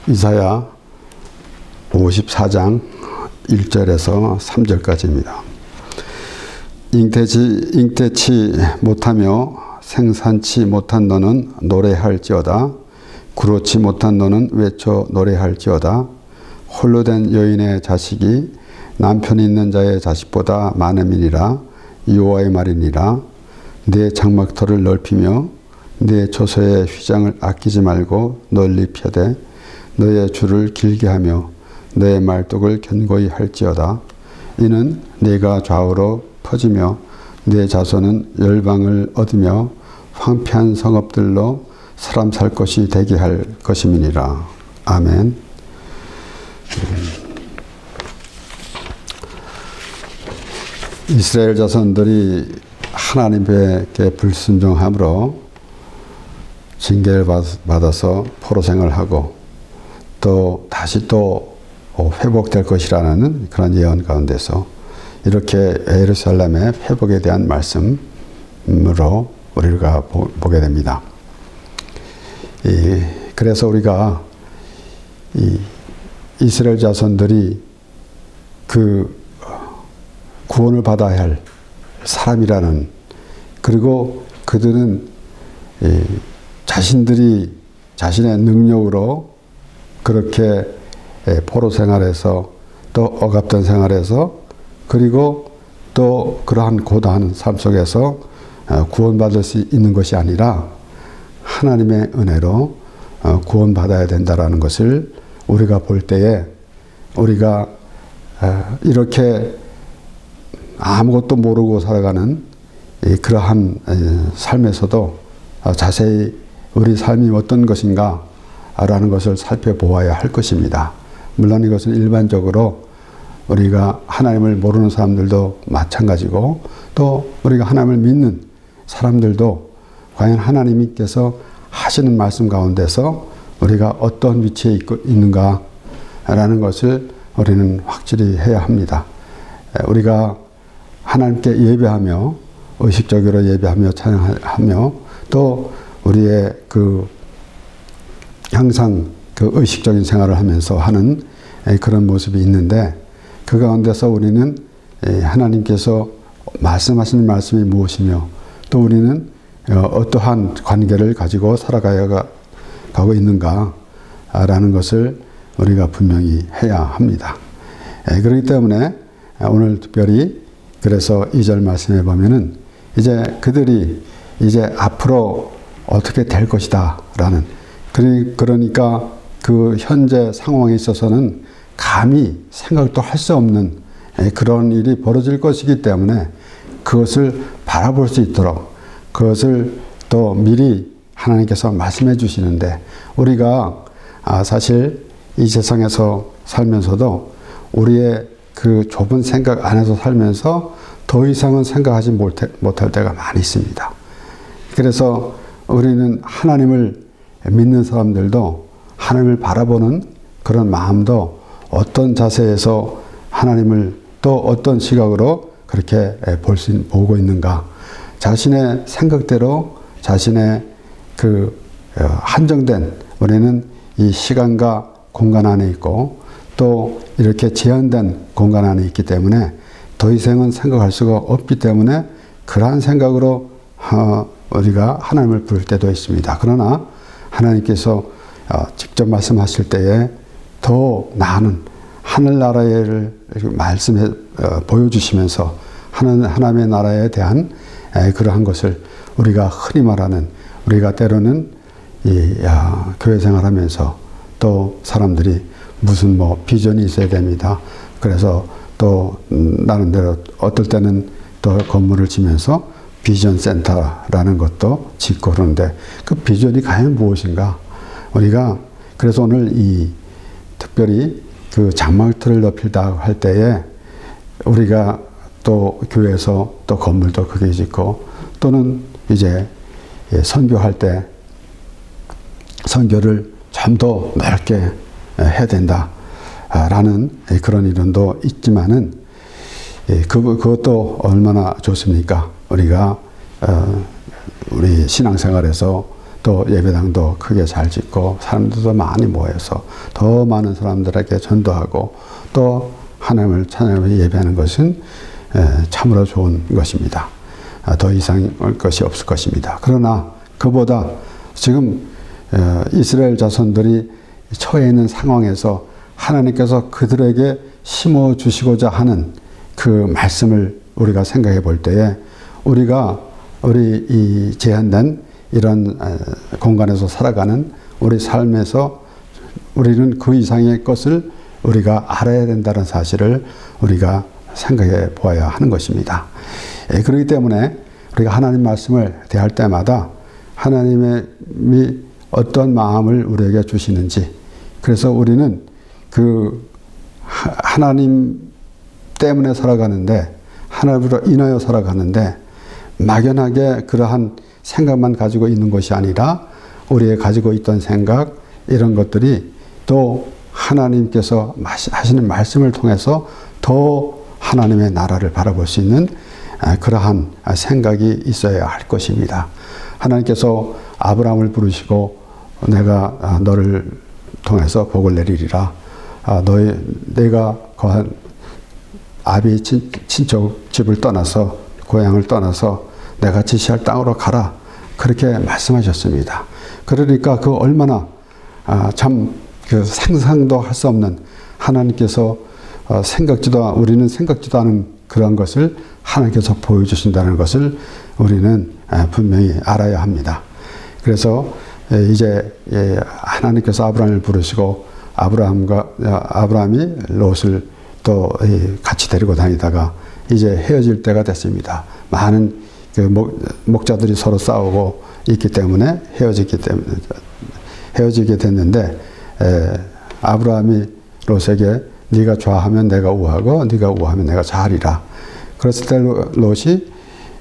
이사야 54장 1절에서 3절까지입니다. 잉태치 못하며 생산치 못한 너는 노래할지어다. 그렇지 못한 너는 외쳐 노래할지어다. 홀로 된 여인의 자식이 남편이 있는 자의 자식보다 많음이니라. 여호와의 말이니라. 네 장막터를 넓히며 네 초소의 휘장을 아끼지 말고 널리 펴되 너의 줄을 길게 하며 너의 말뚝을 견고히 할지어다. 이는 네가 좌우로 퍼지며 네 자손은 열방을 얻으며 황폐한 성읍들로 사람 살 것이 되게 할 것임이니라. 아멘. 이스라엘 자손들이 하나님께 불순종함으로 징계를 받아서 포로 생활하고 또 다시 또 회복될 것이라는 그런 예언 가운데서 이렇게 예루살렘의 회복에 대한 말씀으로 우리가 보게 됩니다. 그래서 우리가 이스라엘 자손들이 그 구원을 받아야 할 사람이라는, 그리고 그들은 자신들이 자신의 능력으로 그렇게 포로 생활에서 또 억압된 생활에서 그리고 또 그러한 고단한 삶 속에서 구원받을 수 있는 것이 아니라 하나님의 은혜로 구원받아야 된다라는 것을 우리가 볼 때에 우리가 이렇게 아무것도 모르고 살아가는 그러한 삶에서도 자세히 우리 삶이 어떤 것인가 라는 것을 살펴보아야 할 것입니다. 물론 이것은 일반적으로 우리가 하나님을 모르는 사람들도 마찬가지고 또 우리가 하나님을 믿는 사람들도 과연 하나님께서 하시는 말씀 가운데서 우리가 어떤 위치에 있는가 라는 것을 우리는 확실히 해야 합니다. 우리가 하나님께 예배하며 의식적으로 예배하며 찬양하며 또 우리의 항상 의식적인 생활을 하면서 하는 그런 모습이 있는데, 그 가운데서 우리는 하나님께서 말씀하시는 말씀이 무엇이며 또 우리는 어떠한 관계를 가지고 살아가고 있는가 라는 것을 우리가 분명히 해야 합니다. 그렇기 때문에 오늘 특별히 그래서 2절 말씀에 보면은 이제 그들이 이제 앞으로 어떻게 될 것이다 라는, 그러니까 그 현재 상황에 있어서는 감히 생각도 할 수 없는 그런 일이 벌어질 것이기 때문에 그것을 바라볼 수 있도록 그것을 또 미리 하나님께서 말씀해 주시는데, 우리가 사실 이 세상에서 살면서도 우리의 그 좁은 생각 안에서 살면서 더 이상은 생각하지 못할 때가 많이 있습니다. 그래서 우리는 하나님을 믿는 사람들도 하나님을 바라보는 그런 마음도 어떤 자세에서 하나님을 또 어떤 시각으로 그렇게 보고 있는가, 자신의 생각대로 자신의 그 한정된, 우리는 이 시간과 공간 안에 있고 또 이렇게 제한된 공간 안에 있기 때문에 더 이상은 생각할 수가 없기 때문에 그러한 생각으로 우리가 하나님을 부를 때도 있습니다. 그러나 하나님께서 직접 말씀하실 때에 더 나은 하늘나라를 말씀해 보여주시면서 하나님의 나라에 대한 그러한 것을 우리가 흔히 말하는, 우리가 때로는 교회 생활하면서 또 사람들이 무슨 비전이 있어야 됩니다. 그래서 또 나름대로 어떨 때는 또 건물을 지면서 비전 센터라는 것도 짓고 그러는데 그 비전이 과연 무엇인가? 우리가 그래서 오늘 특별히 그 장막터를 넓히다 할 때에 우리가 또 교회에서 또 건물도 크게 짓고 또는 이제 선교할 때 선교를 좀 더 넓게 해야 된다라는 그런 이론도 있지만은 그것도 얼마나 좋습니까? 우리가 우리 신앙생활에서 또 예배당도 크게 잘 짓고 사람들도 많이 모여서 더 많은 사람들에게 전도하고 또 하나님을 찬양하며 예배하는 것은 참으로 좋은 것입니다. 더 이상의 것이 없을 것입니다. 그러나 그보다 지금 이스라엘 자손들이 처해 있는 상황에서 하나님께서 그들에게 심어주시고자 하는 그 말씀을 우리가 생각해 볼 때에 우리 이 제한된 이런 공간에서 살아가는 우리 삶에서 우리는 그 이상의 것을 우리가 알아야 된다는 사실을 우리가 생각해 보아야 하는 것입니다. 그렇기 때문에 우리가 하나님 말씀을 대할 때마다 하나님이 어떤 마음을 우리에게 주시는지, 그래서 우리는 그 하나님 때문에 살아가는데, 하나님으로 인하여 살아가는데 막연하게 그러한 생각만 가지고 있는 것이 아니라 우리가 가지고 있던 생각, 이런 것들이 또 하나님께서 하시는 말씀을 통해서 더 하나님의 나라를 바라볼 수 있는 그러한 생각이 있어야 할 것입니다. 하나님께서 아브라함을 부르시고 내가 너를 통해서 복을 내리리라. 내가 거한 아비 친척 집을 떠나서 고향을 떠나서 내가 지시할 땅으로 가라. 그렇게 말씀하셨습니다. 그러니까 그 얼마나 참 그 상상도 할 수 없는 하나님께서 우리는 생각지도 않은 그런 것을 하나님께서 보여주신다는 것을 우리는 분명히 알아야 합니다. 그래서 이제 하나님께서 아브라함을 부르시고 아브라함이 롯을 또 같이 데리고 다니다가 이제 헤어질 때가 됐습니다. 많은 그 목자들이 서로 싸우고 있기 때문에 헤어지게 됐는데 아브라함이 롯에게 네가 좌하면 내가 우하고 네가 우하면 내가 좌하리라. 그랬을 때 롯이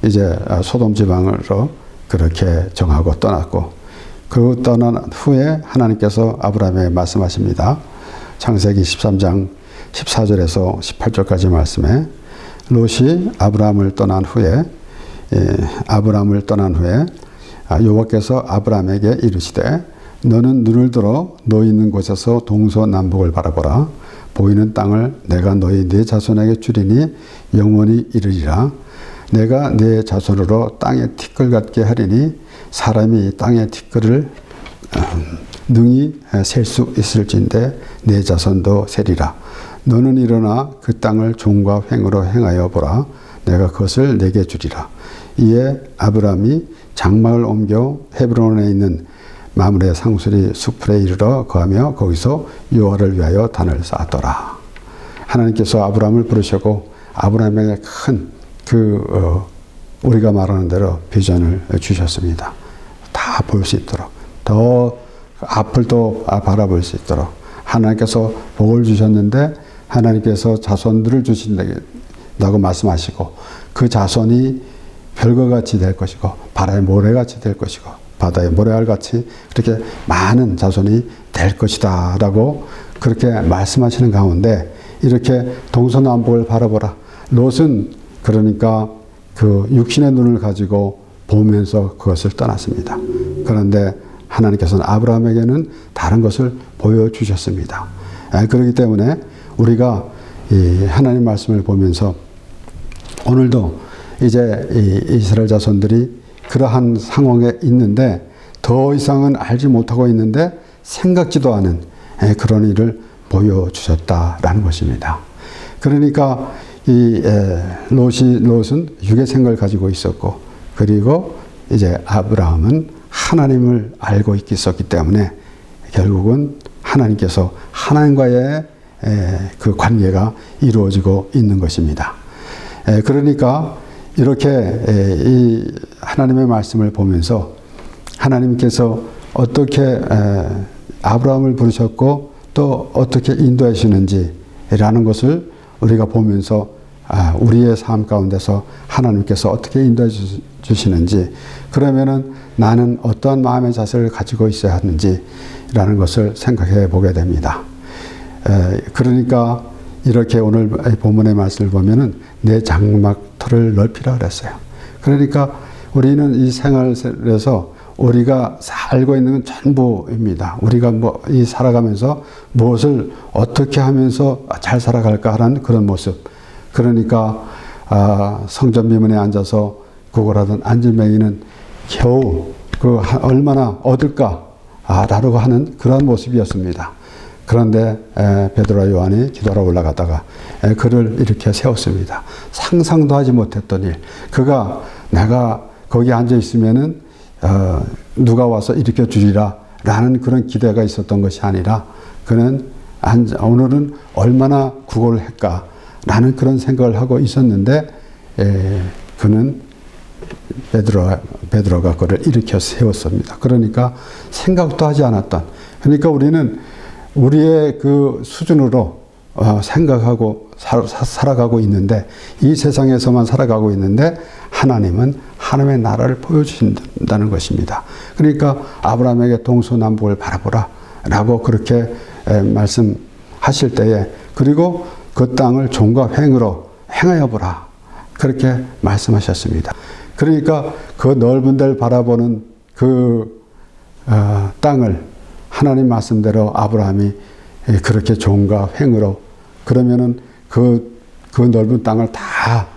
이제 소돔 지방으로 그렇게 정하고 떠났고, 그 떠난 후에 하나님께서 아브라함에게 말씀하십니다. 창세기 13장 14절에서 18절까지 말씀에 롯이 아브라함을 떠난 후에 여호와께서 아브라함에게 이르시되 너는 눈을 들어 너 있는 곳에서 동서남북을 바라보라. 보이는 땅을 내가 네 자손에게 주리니 영원히 이르리라. 내가 네 자손으로 땅의 티끌 같게 하리니 사람이 땅의 티끌을 능히 셀 수 있을진데 네 자손도 세리라. 너는 일어나 그 땅을 종과 횡으로 행하여 보라. 내가 그것을 내게 주리라. 이에 아브라함이 장막을 옮겨 헤브론에 있는 마므레 상수리 숲에 이르러 거하며 거기서 여호와를 위하여 단을 쌓았더라. 하나님께서 아브라함을 부르시고 아브라함에게 큰 우리가 말하는 대로 비전을 주셨습니다. 다 볼 수 있도록, 더 앞을 또 바라볼 수 있도록 하나님께서 복을 주셨는데 하나님께서 자손들을 주신다고 말씀하시고 그 자손이 별과 같이 될 것이고 바다의 모래같이 될 것이고 바다의 모래알같이 그렇게 많은 자손이 될 것이다 라고 그렇게 말씀하시는 가운데 이렇게 동서남북을 바라보라. 롯은 그러니까 그 육신의 눈을 가지고 보면서 그것을 떠났습니다. 그런데 하나님께서는 아브라함에게는 다른 것을 보여주셨습니다. 그렇기 때문에 우리가 이 하나님 말씀을 보면서 오늘도 이제 이 이스라엘 자손들이 그러한 상황에 있는데 더 이상은 알지 못하고 있는데 생각지도 않은 그런 일을 보여주셨다라는 것입니다. 그러니까 이 롯은 육의 생각을 가지고 있었고, 그리고 이제 아브라함은 하나님을 알고 있었기 때문에 결국은 하나님께서 하나님과의 그 관계가 이루어지고 있는 것입니다. 그러니까 이렇게 이 하나님의 말씀을 보면서 하나님께서 어떻게 아브라함을 부르셨고 또 어떻게 인도하시는지라는 것을 우리가 보면서 우리의 삶 가운데서 하나님께서 어떻게 인도해 주시는지, 그러면은 나는 어떠한 마음의 자세를 가지고 있어야 하는지라는 것을 생각해 보게 됩니다. 그러니까 이렇게 오늘 본문의 말씀을 보면은 내 장막터를 넓히라 그랬어요. 그러니까 우리는 이 생활에서 우리가 살고 있는 건 전부입니다. 우리가 이 살아가면서 무엇을 어떻게 하면서 잘 살아갈까 하는 그런 모습. 그러니까 성전 비문에 앉아서 구걸하던 안진뱅이는 겨우 얼마나 얻을까 라고 하는 그런 모습이었습니다. 그런데 베드로와 요한이 기도하러 올라가다가 그를 이렇게 세웠습니다. 상상도 하지 못했던 일. 그가 내가 거기 앉아 있으면은 누가 와서 일으켜 주리라 라는 그런 기대가 있었던 것이 아니라 그는 오늘은 얼마나 구걸을 할까 라는 그런 생각을 하고 있었는데 그는 베드로가 그를 일으켜 세웠습니다. 그러니까 생각도 하지 않았던, 그러니까 우리는 우리의 그 수준으로 생각하고 살아가고 있는데, 이 세상에서만 살아가고 있는데 하나님은 하나님의 나라를 보여주신다는 것입니다. 그러니까 아브라함에게 동서남북을 바라보라 라고 그렇게 말씀하실 때에, 그리고 그 땅을 종과 횡으로 행하여 보라 그렇게 말씀하셨습니다. 그러니까 그 넓은 데를 바라보는 그 땅을 하나님 말씀대로 아브라함이 그렇게 종과 횡으로, 그러면은 그 넓은 땅을 다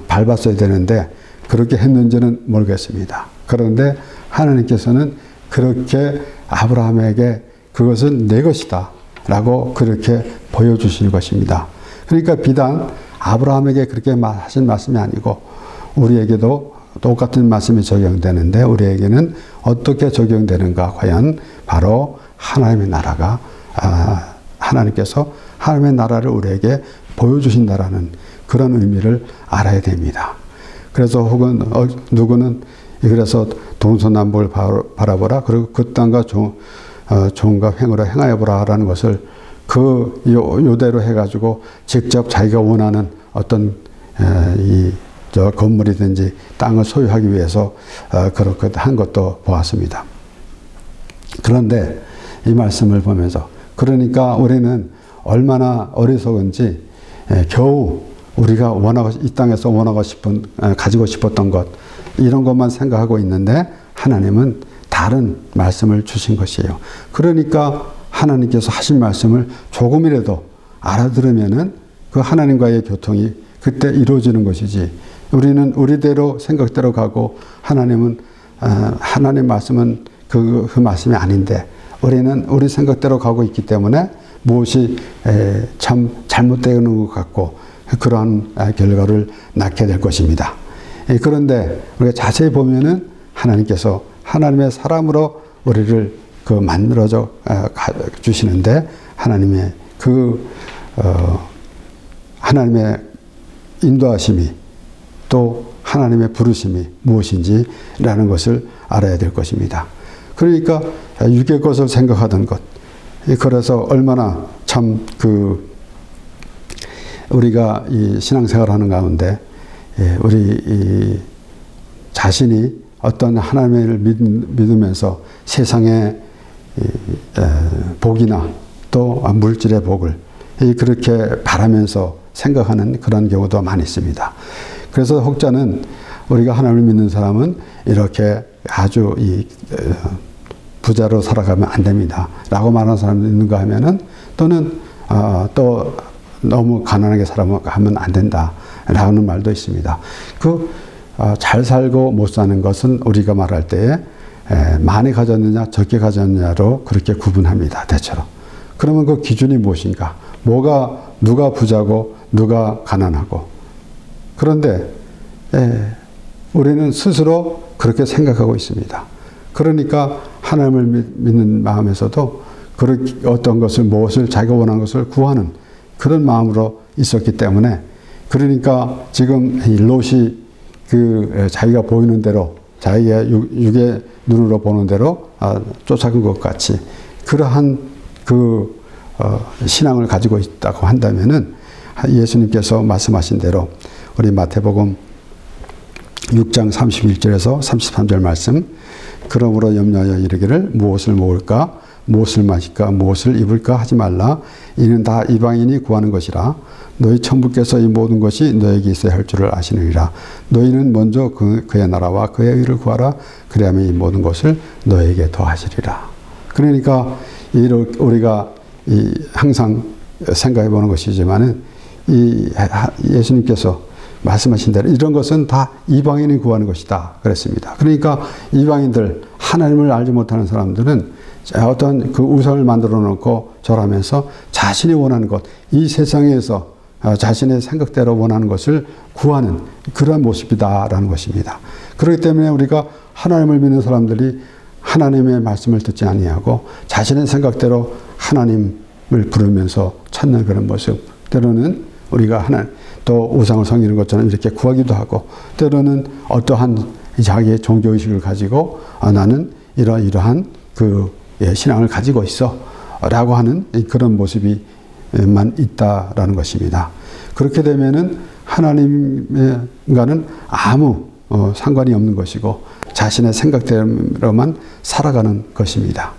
밟았어야 되는데 그렇게 했는지는 모르겠습니다. 그런데 하나님께서는 그렇게 아브라함에게 그것은 내 것이다 라고 그렇게 보여주신 것입니다. 그러니까 비단 아브라함에게 그렇게 하신 말씀이 아니고 우리에게도 똑같은 말씀이 적용되는데, 우리에게는 어떻게 적용되는가, 과연 바로 하나님의 나라가 하나님께서 하나님의 나라를 우리에게 보여주신다라는 그런 의미를 알아야 됩니다. 그래서 혹은 누구는 그래서 동서남북을 바라보라, 그리고 그 땅과 종과 횡으로 행하여 보라라는 것을 요대로 해가지고 직접 자기가 원하는 어떤 건물이든지 땅을 소유하기 위해서 그렇게 한 것도 보았습니다. 그런데 이 말씀을 보면서, 그러니까 우리는 얼마나 어리석은지 겨우 우리가 이 땅에서 가지고 싶었던 것, 이런 것만 생각하고 있는데 하나님은 다른 말씀을 주신 것이에요. 그러니까 하나님께서 하신 말씀을 조금이라도 알아들으면은 그 하나님과의 교통이 그때 이루어지는 것이지, 우리는 우리대로 생각대로 가고 하나님은 하나님 말씀은 그 말씀이 아닌데 우리는 우리 생각대로 가고 있기 때문에 무엇이 참 잘못되는 것 같고 그러한 결과를 낳게 될 것입니다. 그런데 우리가 자세히 보면은 하나님께서 하나님의 사람으로 우리를 만들어져 주시는데, 하나님의 하나님의 인도하심이 또 하나님의 부르심이 무엇인지라는 것을 알아야 될 것입니다. 그러니까 육의 것을 생각하던 것, 그래서 얼마나 참 우리가 이 신앙생활하는 가운데 우리 자신이 어떤 하나님을 믿으면서 세상의 복이나 또 물질의 복을 그렇게 바라면서 생각하는 그런 경우도 많이 있습니다. 그래서 혹자는 우리가 하나님을 믿는 사람은 이렇게 아주 부자로 살아가면 안 됩니다 라고 말하는 사람도 있는가 하면은, 또는 또 너무 가난하게 살아가면 안 된다 라는 말도 있습니다. 잘 살고 못 사는 것은 우리가 말할 때에 많이 가졌느냐 적게 가졌느냐로 그렇게 구분합니다, 대체로. 그러면 그 기준이 무엇인가? 누가 부자고 누가 가난하고. 그런데 우리는 스스로 그렇게 생각하고 있습니다. 그러니까 하나님을 믿는 마음에서도 어떤 무엇을 자기가 원하는 것을 구하는 그런 마음으로 있었기 때문에, 그러니까 지금 롯이 자기가 보이는 대로, 자기의 육의 눈으로 보는 대로 쫓아간 것 같이 그러한 신앙을 가지고 있다고 한다면은, 예수님께서 말씀하신 대로 우리 마태복음 6장 31절에서 33절 말씀, 그러므로 염려하여 이르기를 무엇을 먹을까, 무엇을 마실까 무엇을 입을까 하지 말라. 이는 다 이방인이 구하는 것이라. 너희 천부께서 이 모든 것이 너에게 있어야 할 줄을 아시느니라. 너희는 먼저 그의 나라와 그의 의를 구하라. 그리하면 이 모든 것을 너에게 더하시리라. 그러니까 우리가 항상 생각해 보는 것이지만은 예수님께서 말씀하신 대로 이런 것은 다 이방인이 구하는 것이다 그랬습니다. 그러니까 이방인들, 하나님을 알지 못하는 사람들은 어떤 그 우상을 만들어 놓고 절하면서 자신이 원하는 것, 이 세상에서 자신의 생각대로 원하는 것을 구하는 그런 모습이다라는 것입니다. 그렇기 때문에 우리가 하나님을 믿는 사람들이 하나님의 말씀을 듣지 아니하고 자신의 생각대로 하나님을 부르면서 찾는 그런 모습, 때로는 우리가 또 우상을 섬기는 것처럼 이렇게 구하기도 하고, 때로는 어떠한 자기의 종교의식을 가지고 나는 이러한 그 신앙을 가지고 있어 라고 하는 그런 모습이만 있다라는 것입니다. 그렇게 되면은 하나님과는 아무 상관이 없는 것이고 자신의 생각대로만 살아가는 것입니다.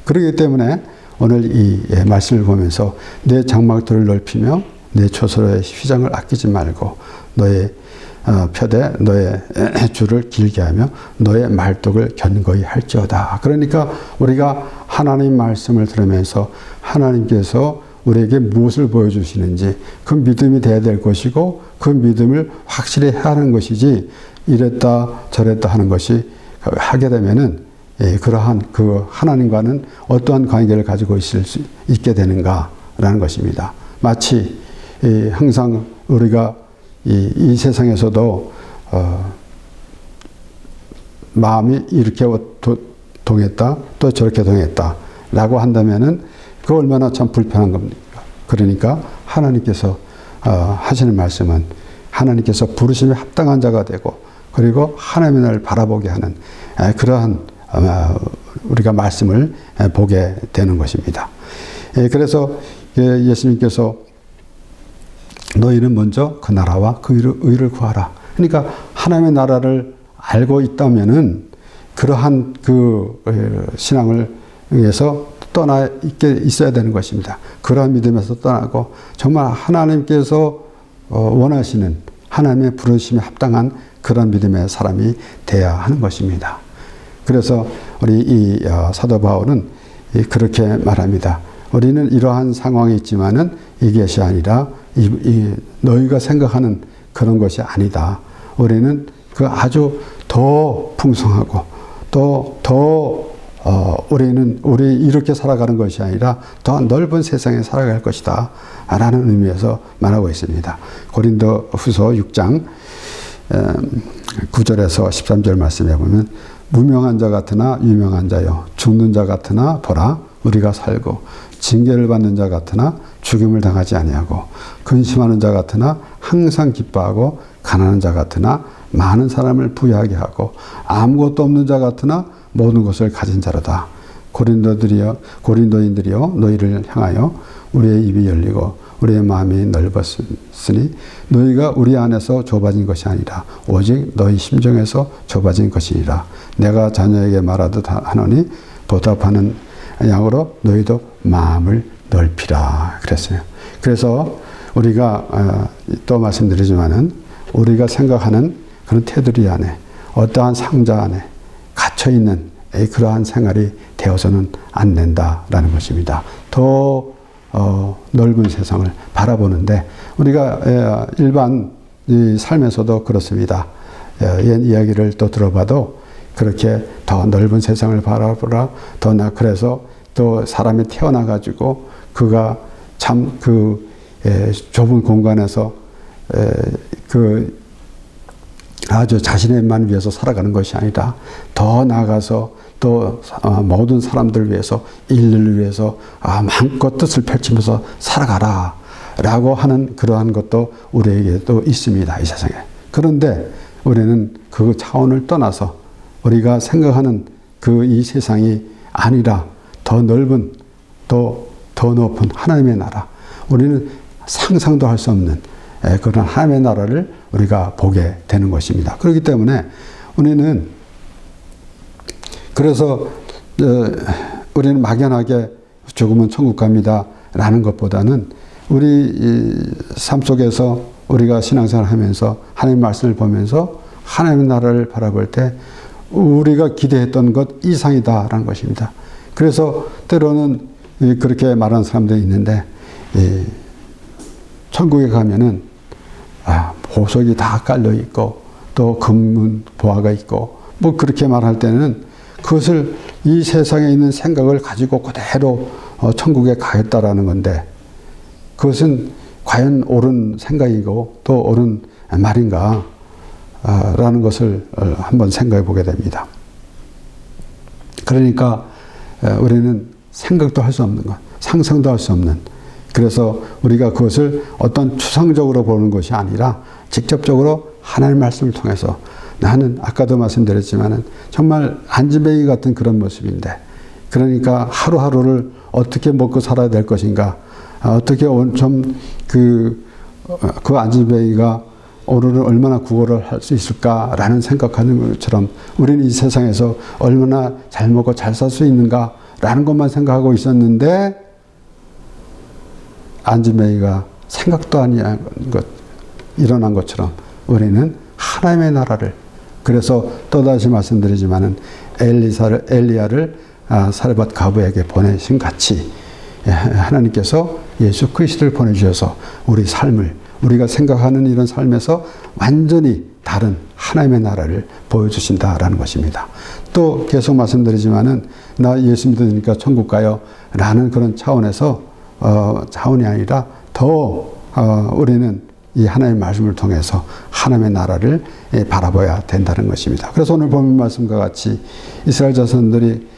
그렇기 때문에 오늘 이 말씀을 보면서 내 장막들을 넓히며 내 초소의 휘장을 아끼지 말고 너의 표대 너의 줄을 길게 하며 너의 말뚝을 견고히 할지어다. 그러니까 우리가 하나님 말씀을 들으면서 하나님께서 우리에게 무엇을 보여주시는지 그 믿음이 돼야 될 것이고 그 믿음을 확실히 해야 하는 것이지 이랬다 저랬다 하는 것이 하게 되면은 그러한 그 하나님과는 어떠한 관계를 가지고 있게 되는가라는 것입니다. 마치 항상 우리가 이 세상에서도 마음이 이렇게 동했다 또 저렇게 동했다 라고 한다면은 그 얼마나 참 불편한 겁니까? 그러니까 하나님께서 하시는 말씀은 하나님께서 부르심에 합당한 자가 되고 그리고 하나님의 나라를 바라보게 하는 그러한 우리가 말씀을 보게 되는 것입니다. 그래서 예수님께서 너희는 먼저 그 나라와 그 의를 구하라. 그러니까 하나님의 나라를 알고 있다면은 그러한 그 신앙을 위해서 떠나 있어야 되는 것입니다. 그러한 믿음에서 떠나고 정말 하나님께서 원하시는 하나님의 부르심에 합당한 그런 믿음의 사람이 돼야 하는 것입니다. 그래서 우리 이 사도 바울은 그렇게 말합니다. 우리는 이러한 상황이 있지만은 이것이 아니라 너희가 생각하는 그런 것이 아니다. 우리는 그 아주 더 풍성하고 더 우리 이렇게 살아가는 것이 아니라 더 넓은 세상에 살아갈 것이다 라는 의미에서 말하고 있습니다. 고린도 후서 6장 9절에서 13절 말씀에 보면 무명한 자 같으나 유명한 자요 죽는 자 같으나 보라 우리가 살고 징계를 받는 자 같으나 죽임을 당하지 아니하고 근심하는 자 같으나 항상 기뻐하고 가난한 자 같으나 많은 사람을 부유하게 하고 아무것도 없는 자 같으나 모든 것을 가진 자로다. 고린도인들이여 너희를 향하여 우리의 입이 열리고 우리의 마음이 넓었으니 너희가 우리 안에서 좁아진 것이 아니라 오직 너희 심정에서 좁아진 것이니라. 내가 자녀에게 말하듯 하노니 보답하는 양으로 너희도 마음을 넓히라 그랬어요. 그래서 우리가 또 말씀드리지만은 우리가 생각하는 그런 테두리 안에 어떠한 상자 안에 갇혀 있는 그러한 생활이 되어서는 안 된다라는 것입니다. 더 넓은 세상을 바라보는데 우리가 일반 이 삶에서도 그렇습니다. 옛 이야기를 또 들어봐도 그렇게 더 넓은 세상을 바라보라 그래서 또 사람이 태어나 가지고 그가 참 그 좁은 공간에서 그 아주 자신의만 위해서 살아가는 것이 아니라 더 나아가서 또 모든 사람들을 위해서 인류를 위해서 마음껏 뜻을 펼치면서 살아가라 라고 하는 그러한 것도 우리에게도 있습니다. 이 세상에. 그런데 우리는 그 차원을 떠나서 우리가 생각하는 그 이 세상이 아니라 더 넓은 더 높은 하나님의 나라, 우리는 상상도 할 수 없는 그런 하나님의 나라를 우리가 보게 되는 것입니다. 그렇기 때문에 우리는 그래서 우리는 막연하게 죽으면 천국 갑니다 라는 것보다는 우리 삶 속에서 우리가 신앙생활을 하면서 하나님의 말씀을 보면서 하나님의 나라를 바라볼 때 우리가 기대했던 것 이상이다라는 것입니다. 그래서 때로는 그렇게 말하는 사람들이 있는데, 천국에 가면은 보석이 다 깔려 있고 또 금문 보화가 있고 뭐 그렇게 말할 때는 그것을 이 세상에 있는 생각을 가지고 그대로 천국에 가겠다라는 건데, 그것은 과연 옳은 생각이고 또 옳은 말인가 라는 것을 한번 생각해 보게 됩니다. 그러니까 우리는 생각도 할 수 없는 것, 상상도 할 수 없는, 그래서 우리가 그것을 어떤 추상적으로 보는 것이 아니라 직접적으로 하나님의 말씀을 통해서, 나는 아까도 말씀드렸지만은 정말 안진뱅이 같은 그런 모습인데, 그러니까 하루하루를 어떻게 먹고 살아야 될 것인가, 어떻게 좀 그 안진뱅이가 오늘은 얼마나 구걸을 할 수 있을까라는 생각하는 것처럼 우리는 이 세상에서 얼마나 잘 먹고 잘 살 수 있는가라는 것만 생각하고 있었는데, 안진뱅이가 생각도 아니한 것 일어난 것처럼 우리는 하나님의 나라를, 그래서 또다시 말씀드리지만은 엘리야를 사르밧 가부에게 보내신 같이 하나님께서 예수 그리스도를 보내주셔서 우리 삶을, 우리가 생각하는 이런 삶에서 완전히 다른 하나님의 나라를 보여주신다라는 것입니다. 또 계속 말씀드리지만은 나 예수 믿으니까 천국 가요 라는 그런 차원에서 차원이 아니라 더 우리는 이 하나님의 말씀을 통해서 하나님의 나라를 바라봐야 된다는 것입니다. 그래서 오늘 본문 말씀과 같이 이스라엘 자손들이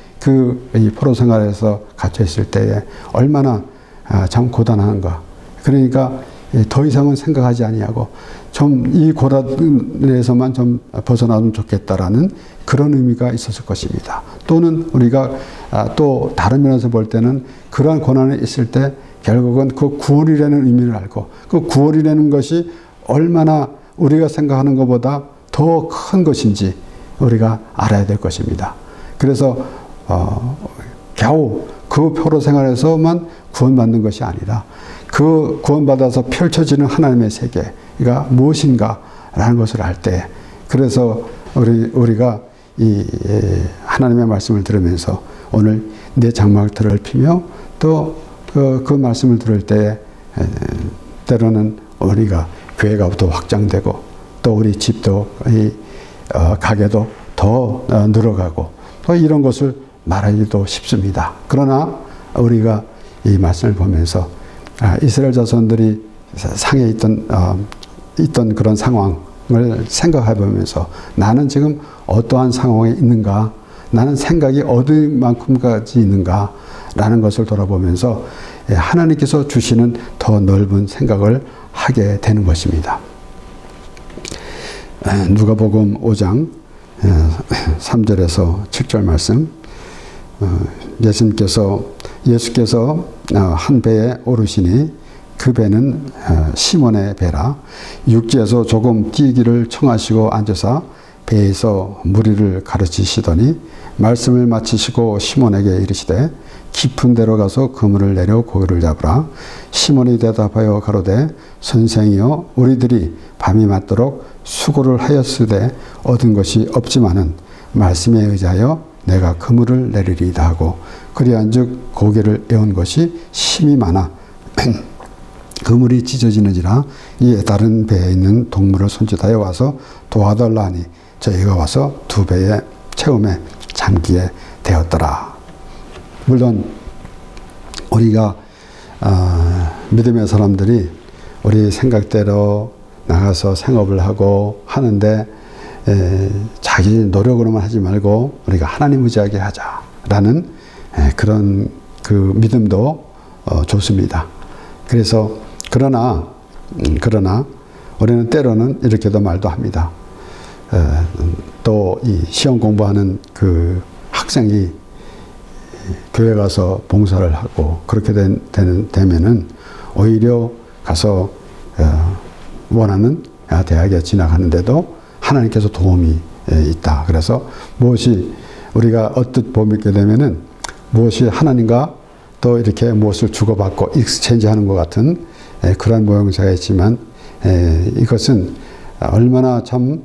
이 포로 생활에서 갇혀 있을 때에 얼마나 참 고단한가. 그러니까 더 이상은 생각하지 아니하고 좀 이 고난에서만 좀 벗어나면 좋겠다라는 그런 의미가 있었을 것입니다. 또는 우리가 또 다른 면에서 볼 때는 그러한 고난에 있을 때 결국은 그 구원이라는 의미를 알고, 그 구원이라는 것이 얼마나 우리가 생각하는 것보다 더 큰 것인지 우리가 알아야 될 것입니다. 그래서 겨우 그 포로 생활에서만 구원받는 것이 아니라 그 구원받아서 펼쳐지는 하나님의 세계가 무엇인가라는 것을 알 때, 그래서 우리가 이 하나님의 말씀을 들으면서 오늘 내 장막들을 넓히며 또 그 말씀을 들을 때 때로는 우리가 교회가 더 확장되고 또 우리 집도 가게도 더 늘어가고 또 이런 것을 말하기도 쉽습니다. 그러나 우리가 이 말씀을 보면서 이스라엘 자손들이 상해 있던 그런 상황을 생각해 보면서 나는 지금 어떠한 상황에 있는가, 나는 생각이 어디만큼까지 있는가 라는 것을 돌아보면서 하나님께서 주시는 더 넓은 생각을 하게 되는 것입니다. 누가복음 5장 3절에서 7절 말씀, 예수께서 한 배에 오르시니 그 배는 시몬의 배라. 육지에서 조금 뛰기를 청하시고 앉으사 배에서 무리를 가르치시더니 말씀을 마치시고 시몬에게 이르시되 깊은 데로 가서 그물을 내려 고기를 잡으라. 시몬이 대답하여 가로되 선생이여 우리들이 밤이 맞도록 수고를 하였으되 얻은 것이 없지만은 말씀에 의지하여 내가 그물을 내리리이다 하고, 그리한즉 고기를 에운 것이 심히 많아 그물이 찢어지는지라. 이에 다른 배에 있는 동물을 손짓하여 와서 도와달라 하니 저희가 와서 두 배의 채움에 잠기게 되었더라. 물론 우리가 믿음의 사람들이 우리 생각대로 나가서 생업을 하고 하는데 자기 노력으로만 하지 말고 우리가 하나님 의지하게 하자라는 그런 그 믿음도 좋습니다. 그래서 그러나 우리는 때로는 이렇게도 말도 합니다. 또 이 시험 공부하는 그 학생이 교회 가서 봉사를 하고 그렇게 되면은 오히려 가서 원하는 대학에 진학하는데도 하나님께서 도움이 있다. 그래서 무엇이 우리가 언뜻 보게 되면은 무엇이 하나님과 또 이렇게 무엇을 주고받고 익스체인지하는 것 같은 그런 모형사가 있지만 이것은 얼마나 참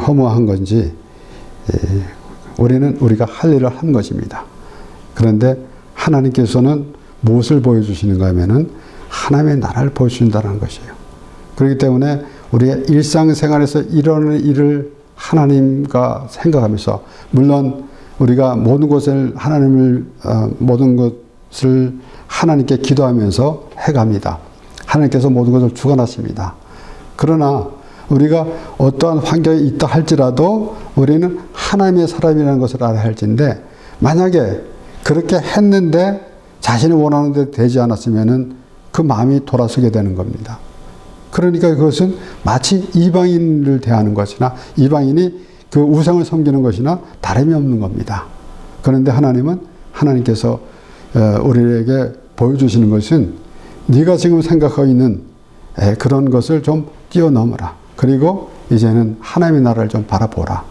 허무한 건지 우리가 할 일을 한 것입니다. 그런데 하나님께서는 무엇을 보여주시는가 하면은 하나님의 나라를 보여주신다는 것이에요. 그렇기 때문에 우리의 일상생활에서 이런 일을 하나님과 생각하면서, 물론 우리가 모든 것을 하나님께 기도하면서 해갑니다. 하나님께서 모든 것을 주관하십니다. 그러나 우리가 어떠한 환경에 있다 할지라도 우리는 하나님의 사람이라는 것을 알아야 할진데, 만약에 그렇게 했는데 자신이 원하는 대로 되지 않았으면은 그 마음이 돌아서게 되는 겁니다. 그러니까 그것은 마치 이방인을 대하는 것이나 이방인이 그 우상을 섬기는 것이나 다름이 없는 겁니다. 그런데 하나님께서 우리에게 보여주시는 것은 네가 지금 생각하고 있는 그런 것을 좀 뛰어넘어라. 그리고 이제는 하나님의 나라를 좀 바라보라.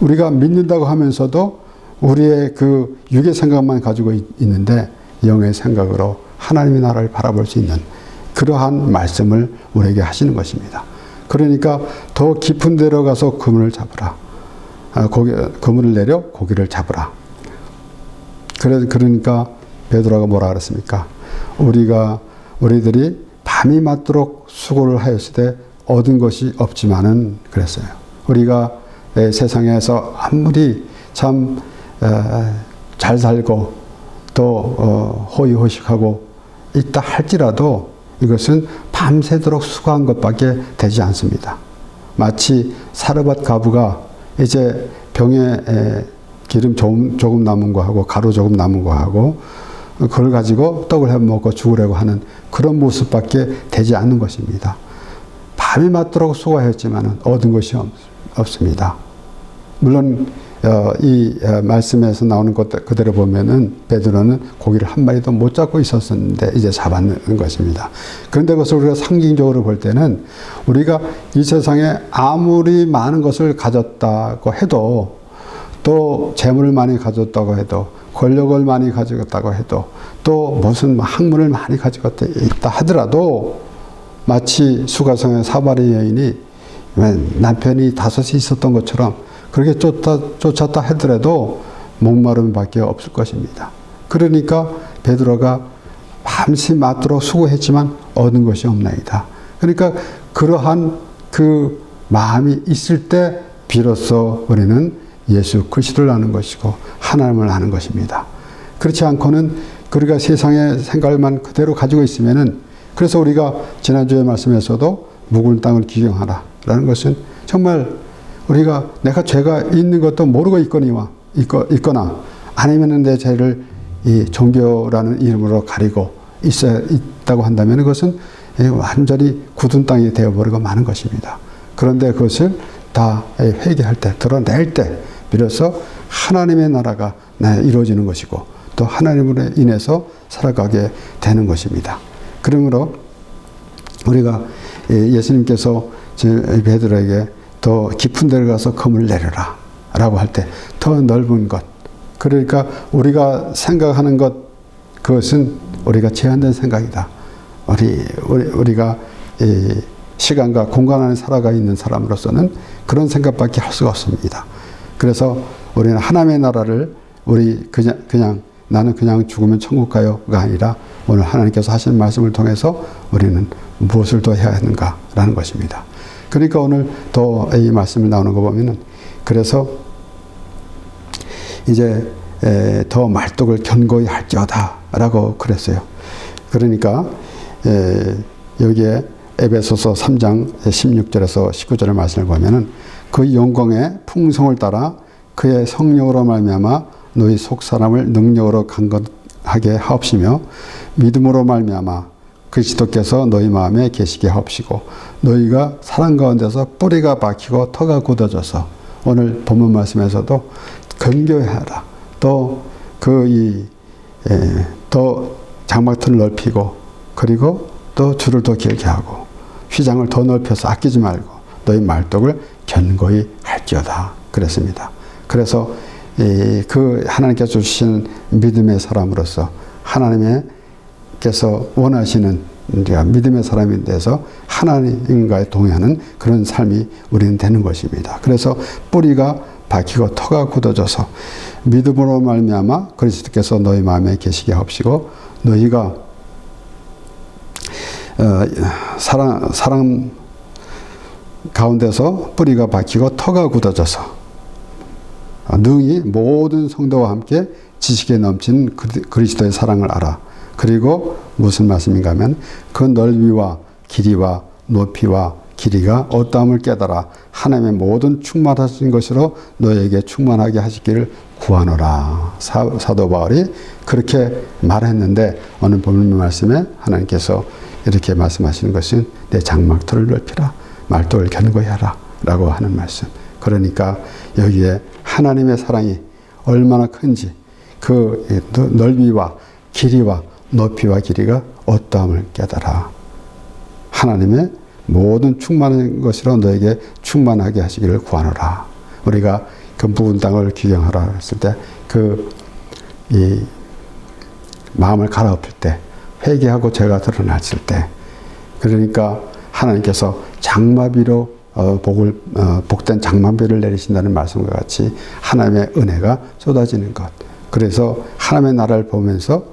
우리가 믿는다고 하면서도 우리의 그 육의 생각만 가지고 있는데 영의 생각으로 하나님의 나라를 바라볼 수 있는 그러한 말씀을 우리에게 하시는 것입니다. 그러니까 더 깊은 데로 가서 그물을 잡으라. 그물을 내려 고기를 잡으라. 그러니까 베드로가 뭐라 그랬습니까? 우리들이 밤이 맞도록 수고를 하였을 때 얻은 것이 없지만은 그랬어요. 우리가 세상에서 아무리 참 잘 살고 또 호의호식하고 있다 할지라도 이것은 밤새도록 수고한 것밖에 되지 않습니다. 마치 사르밧 과부가 이제 병에 기름 조금 남은 거하고 가루 조금 남은 거하고 그걸 가지고 떡을 해 먹고 죽으려고 하는 그런 모습밖에 되지 않는 것입니다. 밤이 맞도록 수고하였지만 얻은 것이 없습니다. 물론 이 말씀에서 나오는 것 그대로 보면은 베드로는 고기를 한 마리도 못 잡고 있었는데 이제 잡았는 것입니다. 그런데 그것을 우리가 상징적으로 볼 때는 우리가 이 세상에 아무리 많은 것을 가졌다고 해도, 또 재물을 많이 가졌다고 해도, 권력을 많이 가졌다고 해도, 또 무슨 학문을 많이 가지고 있다 하더라도 마치 수가성의 사마리 여인이 남편이 5이 있었던 것처럼 그렇게 쫓았다 하더라도 목마름밖에 없을 것입니다. 그러니까 베드로가 밤새 맞도록 수고했지만 얻은 것이 없나이다. 그러니까 그러한 그 마음이 있을 때 비로소 우리는 예수 그리스도를 아는 것이고 하나님을 아는 것입니다. 그렇지 않고는 우리가 세상의 생각만 그대로 가지고 있으면은, 그래서 우리가 지난주에 말씀에서도 묵은 땅을 기경하라 라는 것은 정말 우리가 내가 죄가 있는 것도 모르고 있거나 아니면 내 죄를 이 종교라는 이름으로 가리고 있다고 한다면 그것은 완전히 굳은 땅이 되어버리고 마는 것입니다. 그런데 그것을 다 회개할 때, 드러낼 때 비로소 하나님의 나라가 이루어지는 것이고 또 하나님으로 인해서 살아가게 되는 것입니다. 그러므로 우리가 예수님께서 베드로에게 더 깊은 데를 가서 그물을 내려라 라고 할 때 더 넓은 것, 그러니까 우리가 생각하는 것, 그것은 우리가 제한된 생각이다. 우리가 시간과 공간 안에 살아가 있는 사람으로서는 그런 생각밖에 할 수가 없습니다. 그래서 우리는 하나님의 나라를 그냥 나는 그냥 죽으면 천국 가요가 아니라 오늘 하나님께서 하시는 말씀을 통해서 우리는 무엇을 더 해야 하는가라는 것입니다. 그러니까 오늘 더 이 말씀을 나오는 거 보면은, 그래서 이제 더 말독을 견고히 할지어다 라고 그랬어요. 그러니까 여기에 에베소서 3장 16절에서 19절의 말씀을 보면은 그 영광의 풍성을 따라 그의 성령으로 말미암아 너희 속 사람을 능력으로 강건하게 하옵시며 믿음으로 말미암아 그리스도께서 너희 마음에 계시게 하옵시고 너희가 사랑 가운데서 뿌리가 박히고 터가 굳어져서, 오늘 본문 말씀에서도 건교해야 하라. 또 더 장막틀을 넓히고 그리고 또 줄을 더 길게 하고 휘장을 더 넓혀서 아끼지 말고 너희 말독을 견고히 할지어다 그랬습니다. 그래서 그 하나님께서 주신 믿음의 사람으로서 하나님께서 원하시는 믿음의 사람이 돼서 하나님과의 동행하는 그런 삶이 우리는 되는 것입니다. 그래서 뿌리가 박히고 터가 굳어져서 믿음으로 말미암아 그리스도께서 너희 마음에 계시게 하옵시고 너희가 사랑 가운데서 뿌리가 박히고 터가 굳어져서 능히 모든 성도와 함께 지식에 넘치는 그리스도의 사랑을 알아. 그리고 무슨 말씀인가 하면 그 넓이와 길이와 높이와 길이가 어떠함을 깨달아 하나님의 모든 충만하신 것으로 너에게 충만하게 하시기를 구하노라. 사도 바울이 그렇게 말했는데 오늘 본문 말씀에 하나님께서 이렇게 말씀하시는 것은 내 장막터를 넓히라. 말도를 견고히 하라. 라고 하는 말씀. 그러니까 여기에 하나님의 사랑이 얼마나 큰지 그 넓이와 길이와 높이와 길이가 어떠함을 깨달아 하나님의 모든 충만한 것으로 너에게 충만하게 하시기를 구하노라. 우리가 그 묵은 땅을 귀경하라 했을 때 이 마음을 갈아엎을 때 회개하고 죄가 드러났을 때 그러니까 하나님께서 장마비로 복된 장마비를 내리신다는 말씀과 같이 하나님의 은혜가 쏟아지는 것. 그래서 하나님의 나라를 보면서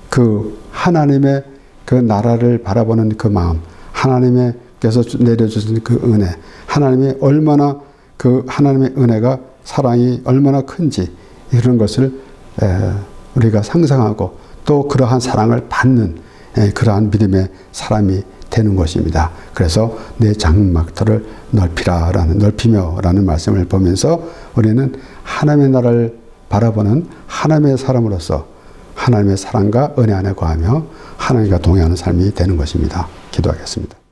그 하나님의 그 나라를 바라보는 그 마음, 하나님께서 내려주신 그 은혜, 하나님이 얼마나 그 하나님의 은혜가 사랑이 얼마나 큰지 이런 것을 우리가 상상하고 또 그러한 사랑을 받는 그러한 믿음의 사람이 되는 것입니다. 그래서 내 장막터를 넓히며라는 말씀을 보면서 우리는 하나님의 나라를 바라보는 하나님의 사람으로서 하나님의 사랑과 은혜 안에 거하며 하나님과 동행하는 삶이 되는 것입니다. 기도하겠습니다.